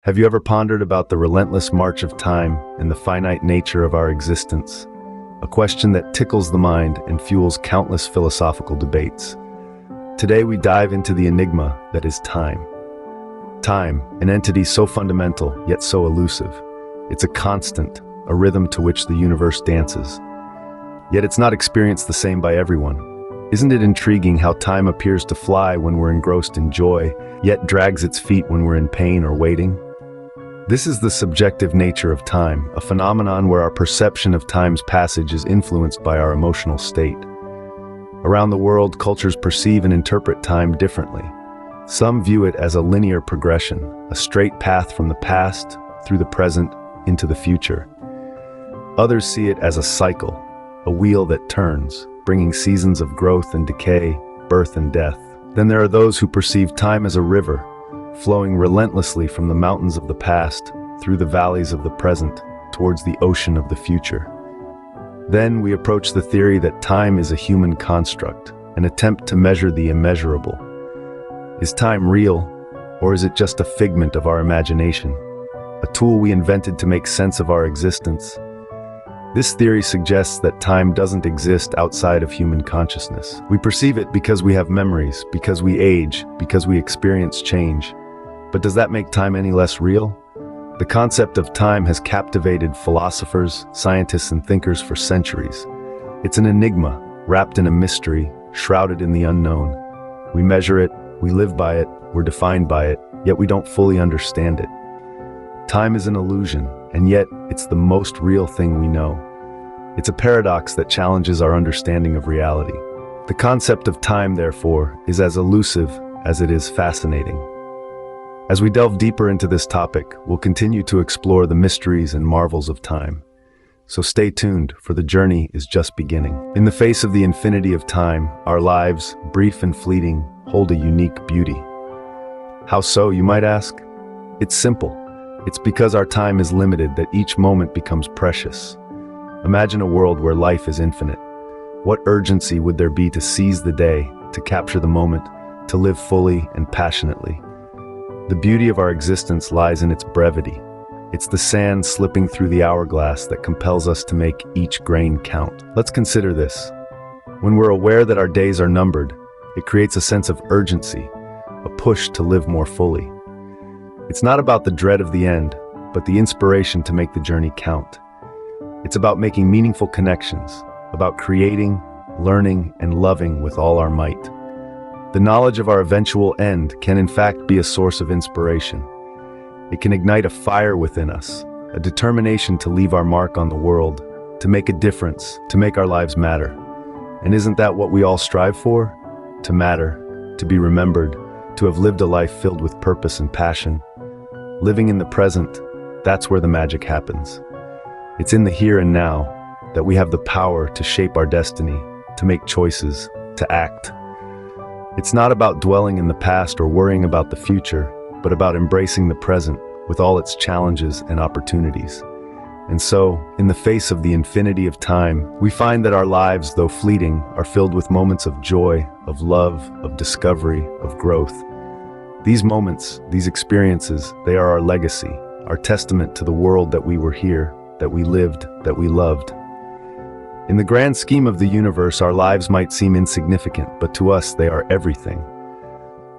Have you ever pondered about the relentless march of time and the finite nature of our existence? A question that tickles the mind and fuels countless philosophical debates. Today we dive into the enigma that is time. Time, an entity so fundamental yet so elusive. It's a constant, a rhythm to which the universe dances. Yet it's not experienced the same by everyone. Isn't it intriguing how time appears to fly when we're engrossed in joy, yet drags its feet when we're in pain or waiting? This is the subjective nature of time, a phenomenon where our perception of time's passage is influenced by our emotional state. Around the world, cultures perceive and interpret time differently. Some view it as a linear progression, a straight path from the past, through the present, into the future. Others see it as a cycle, a wheel that turns, bringing seasons of growth and decay, birth and death. Then there are those who perceive time as a river, flowing relentlessly from the mountains of the past, through the valleys of the present, towards the ocean of the future. Then we approach the theory that time is a human construct, an attempt to measure the immeasurable. Is time real, or is it just a figment of our imagination? A tool we invented to make sense of our existence? This theory suggests that time doesn't exist outside of human consciousness. We perceive it because we have memories, because we age, because we experience change. But does that make time any less real? The concept of time has captivated philosophers, scientists, and thinkers for centuries. It's an enigma, wrapped in a mystery, shrouded in the unknown. We measure it, we live by it, we're defined by it, yet we don't fully understand it. Time is an illusion, and yet it's the most real thing we know. It's a paradox that challenges our understanding of reality. The concept of time, therefore, is as elusive as it is fascinating. As we delve deeper into this topic, we'll continue to explore the mysteries and marvels of time. So stay tuned, for the journey is just beginning. In the face of the infinity of time, our lives, brief and fleeting, hold a unique beauty. How so, you might ask? It's simple. It's because our time is limited that each moment becomes precious. Imagine a world where life is infinite. What urgency would there be to seize the day, to capture the moment, to live fully and passionately? The beauty of our existence lies in its brevity. It's the sand slipping through the hourglass that compels us to make each grain count. Let's consider this. When we're aware that our days are numbered, it creates a sense of urgency, a push to live more fully. It's not about the dread of the end, but the inspiration to make the journey count. It's about making meaningful connections, about creating, learning, and loving with all our might. The knowledge of our eventual end can in fact be a source of inspiration. It can ignite a fire within us, a determination to leave our mark on the world, to make a difference, to make our lives matter. And isn't that what we all strive for? To matter, to be remembered, to have lived a life filled with purpose and passion. Living in the present, that's where the magic happens. It's in the here and now that we have the power to shape our destiny, to make choices, to act. It's not about dwelling in the past or worrying about the future, but about embracing the present with all its challenges and opportunities. And so, in the face of the infinity of time, we find that our lives, though fleeting, are filled with moments of joy, of love, of discovery, of growth. These moments, these experiences, they are our legacy, our testament to the world that we were here, that we lived, that we loved. In the grand scheme of the universe, our lives might seem insignificant, but to us they are everything.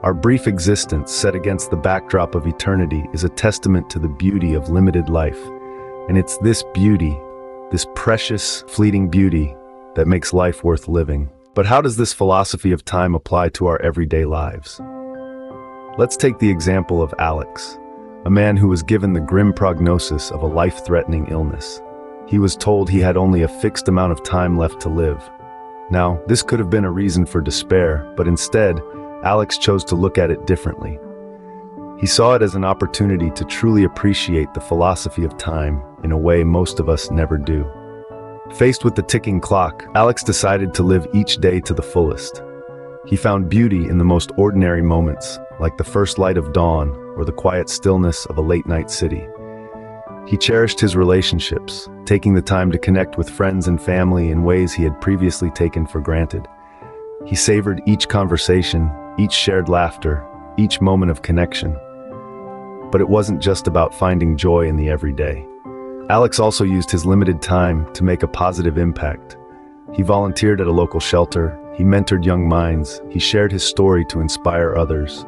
Our brief existence, set against the backdrop of eternity, is a testament to the beauty of limited life. And it's this beauty, this precious, fleeting beauty, that makes life worth living. But how does this philosophy of time apply to our everyday lives? Let's take the example of Alex, a man who was given the grim prognosis of a life-threatening illness. He was told he had only a fixed amount of time left to live. Now, this could have been a reason for despair, but instead, Alex chose to look at it differently. He saw it as an opportunity to truly appreciate the philosophy of time in a way most of us never do. Faced with the ticking clock, Alex decided to live each day to the fullest. He found beauty in the most ordinary moments, like the first light of dawn or the quiet stillness of a late-night city. He cherished his relationships, taking the time to connect with friends and family in ways he had previously taken for granted. He savored each conversation, each shared laughter, each moment of connection. But it wasn't just about finding joy in the everyday. Alex also used his limited time to make a positive impact. He volunteered at a local shelter, he mentored young minds, he shared his story to inspire others.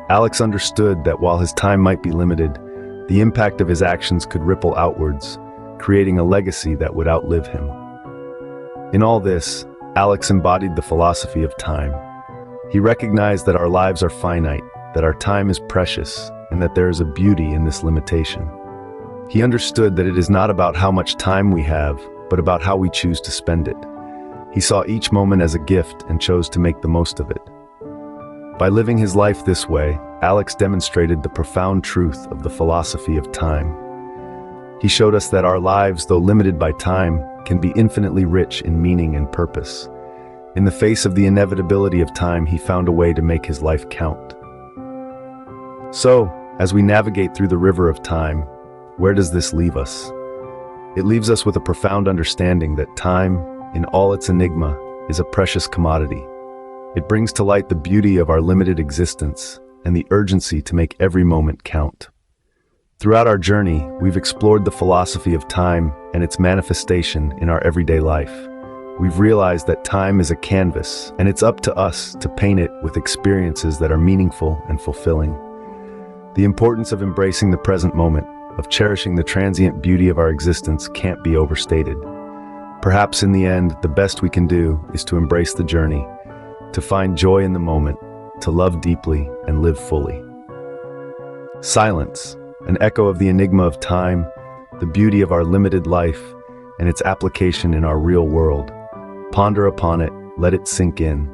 Alex understood that while his time might be limited, the impact of his actions could ripple outwards, creating a legacy that would outlive him. In all this, Alex embodied the philosophy of time. He recognized that our lives are finite, that our time is precious, and that there is a beauty in this limitation. He understood that it is not about how much time we have, but about how we choose to spend it. He saw each moment as a gift and chose to make the most of it. By living his life this way, Alex demonstrated the profound truth of the philosophy of time. He showed us that our lives, though limited by time, can be infinitely rich in meaning and purpose. In the face of the inevitability of time, he found a way to make his life count. So, as we navigate through the river of time, where does this leave us? It leaves us with a profound understanding that time, in all its enigma, is a precious commodity. It brings to light the beauty of our limited existence and the urgency to make every moment count. Throughout our journey, we've explored the philosophy of time and its manifestation in our everyday life. We've realized that time is a canvas, and it's up to us to paint it with experiences that are meaningful and fulfilling. The importance of embracing the present moment, of cherishing the transient beauty of our existence, can't be overstated. Perhaps in the end, the best we can do is to embrace the journey, to find joy in the moment, to love deeply and live fully. Silence, an echo of the enigma of time, the beauty of our limited life, and its application in our real world. Ponder upon it, let it sink in.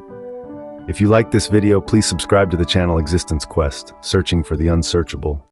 If you like this video, please subscribe to the channel Existence Quest, searching for the unsearchable.